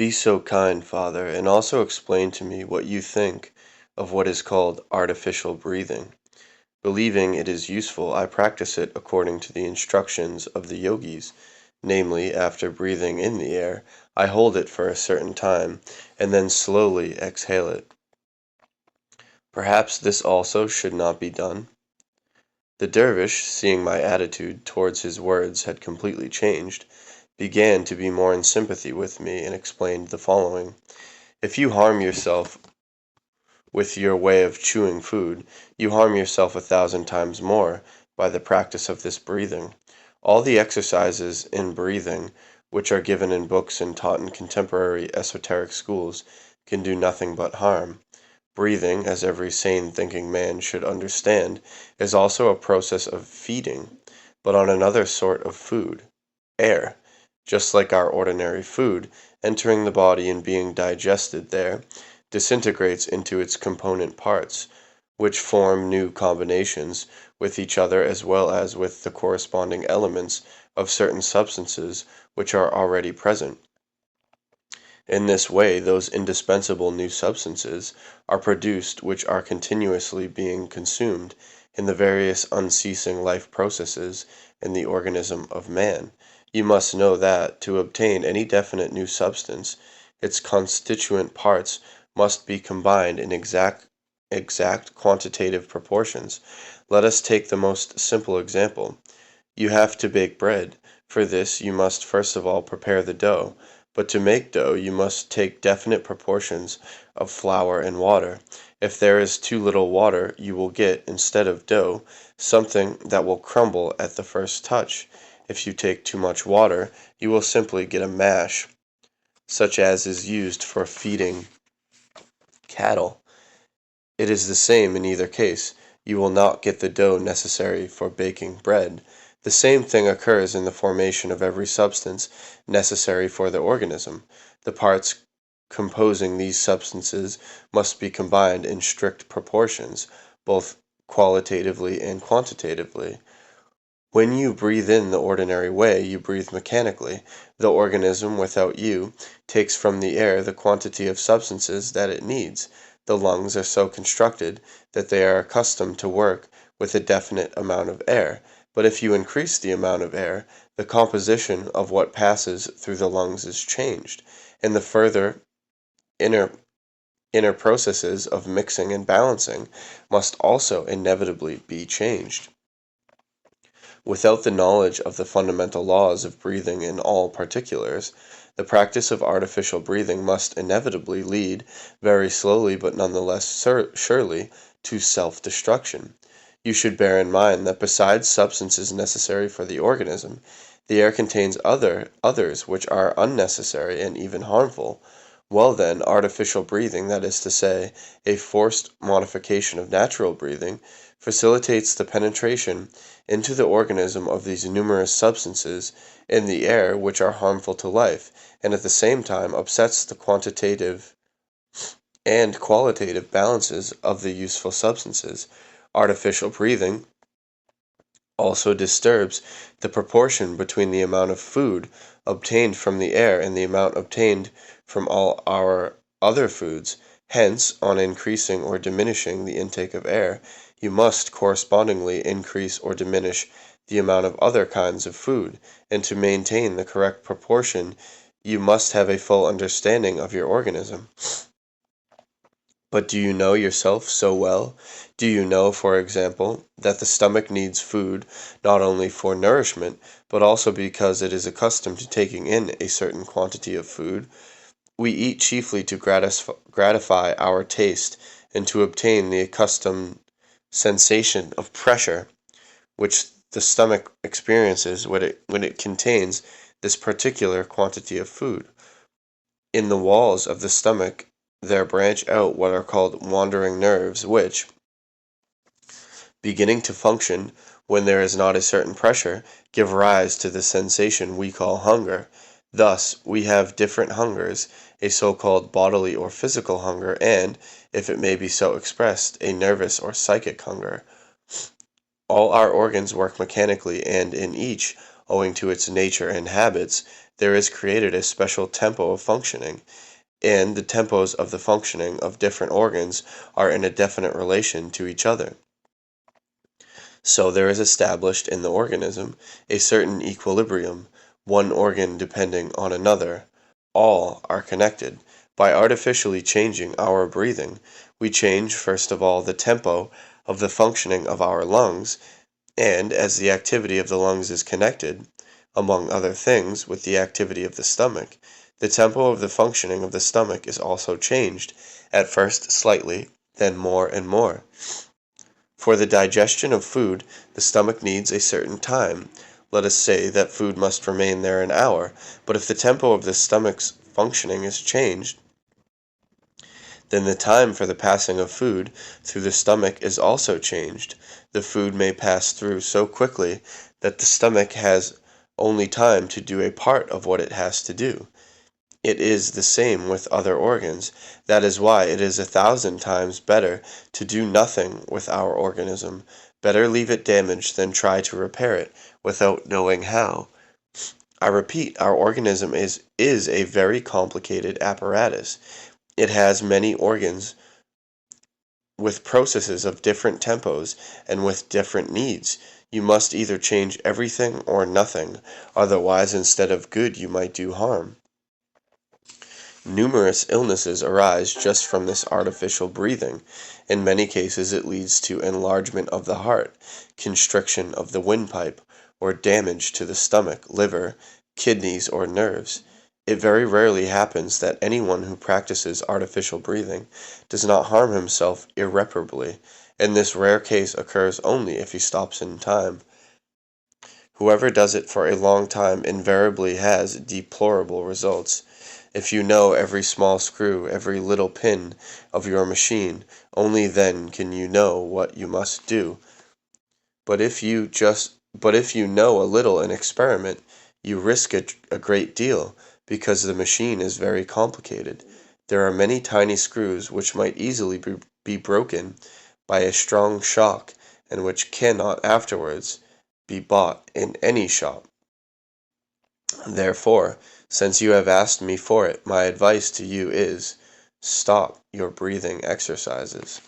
Be so kind, Father, and also explain to me what you think of what is called artificial breathing. Believing it is useful, I practice it according to the instructions of the yogis, namely, after breathing in the air, I hold it for a certain time, and then slowly exhale it. Perhaps this also should not be done? The dervish, seeing my attitude towards his words had completely changed, began to be more in sympathy with me and explained the following. If you harm yourself with your way of chewing food, you harm yourself 1,000 times more by the practice of this breathing. All the exercises in breathing, which are given in books and taught in contemporary esoteric schools, can do nothing but harm. Breathing, as every sane thinking man should understand, is also a process of feeding, but on another sort of food, air, just like our ordinary food, entering the body and being digested there, disintegrates into its component parts, which form new combinations with each other as well as with the corresponding elements of certain substances which are already present. In this way those indispensable new substances are produced which are continuously being consumed in the various unceasing life processes in the organism of man. You must know that, to obtain any definite new substance, its constituent parts must be combined in exact quantitative proportions. Let us take the most simple example. You have to bake bread. For this you must first of all prepare the dough. But to make dough you must take definite proportions of flour and water. If there is too little water, you will get, instead of dough, something that will crumble at the first touch. If you take too much water, you will simply get a mash, such as is used for feeding cattle. It is the same in either case. You will not get the dough necessary for baking bread. The same thing occurs in the formation of every substance necessary for the organism. The parts composing these substances must be combined in strict proportions, both qualitatively and quantitatively. When you breathe in the ordinary way, you breathe mechanically. The organism, without you, takes from the air the quantity of substances that it needs. The lungs are so constructed that they are accustomed to work with a definite amount of air, but if you increase the amount of air, the composition of what passes through the lungs is changed, and the further inner inner processes of mixing and balancing must also inevitably be changed. Without the knowledge of the fundamental laws of breathing in all particulars, the practice of artificial breathing must inevitably lead, very slowly but none the less surely, to self-destruction. You should bear in mind that besides substances necessary for the organism, the air contains others which are unnecessary and even harmful. Well then, artificial breathing, that is to say, a forced modification of natural breathing, facilitates the penetration into the organism of these numerous substances in the air which are harmful to life, and at the same time upsets the quantitative and qualitative balances of the useful substances. Artificial breathing also disturbs the proportion between the amount of food obtained from the air and the amount obtained from all our other foods. Hence, on increasing or diminishing the intake of air, you must correspondingly increase or diminish the amount of other kinds of food, and to maintain the correct proportion you must have a full understanding of your organism. But do you know yourself so well? Do you know, for example, that the stomach needs food not only for nourishment, but also because it is accustomed to taking in a certain quantity of food? We eat chiefly to gratify our taste and to obtain the accustomed sensation of pressure which the stomach experiences when it contains this particular quantity of food. In the walls of the stomach there branch out what are called wandering nerves, which, beginning to function when there is not a certain pressure, give rise to the sensation we call hunger. Thus, we have different hungers, a so-called bodily or physical hunger, and, if it may be so expressed, a nervous or psychic hunger. All our organs work mechanically, and in each, owing to its nature and habits, there is created a special tempo of functioning, and the tempos of the functioning of different organs are in a definite relation to each other. So there is established in the organism a certain equilibrium, one organ depending on another. All are connected. By artificially changing our breathing, we change first of all the tempo of the functioning of our lungs, and as the activity of the lungs is connected, among other things, with the activity of the stomach, the tempo of the functioning of the stomach is also changed, at first slightly, then more and more. For the digestion of food, the stomach needs a certain time. Let us say that food must remain there an hour, but if the tempo of the stomach's functioning is changed, then the time for the passing of food through the stomach is also changed. The food may pass through so quickly that the stomach has only time to do a part of what it has to do. It is the same with other organs. That is why it is 1,000 times better to do nothing with our organism. Better leave it damaged than try to repair it without knowing how. I repeat, our organism is a very complicated apparatus. It has many organs with processes of different tempos and with different needs. You must either change everything or nothing, otherwise instead of good you might do harm. Numerous illnesses arise just from this artificial breathing. In many cases it leads to enlargement of the heart, constriction of the windpipe, or damage to the stomach, liver, kidneys, or nerves. It very rarely happens that anyone who practices artificial breathing does not harm himself irreparably, and this rare case occurs only if he stops in time. Whoever does it for a long time invariably has deplorable results. If you know every small screw, every little pin of your machine, only then can you know what you must do. But if you know a little and experiment, you risk a great deal, because the machine is very complicated. There are many tiny screws which might easily be broken by a strong shock, and which cannot afterwards be bought in any shop. Therefore, since you have asked me for it, my advice to you is, stop your breathing exercises.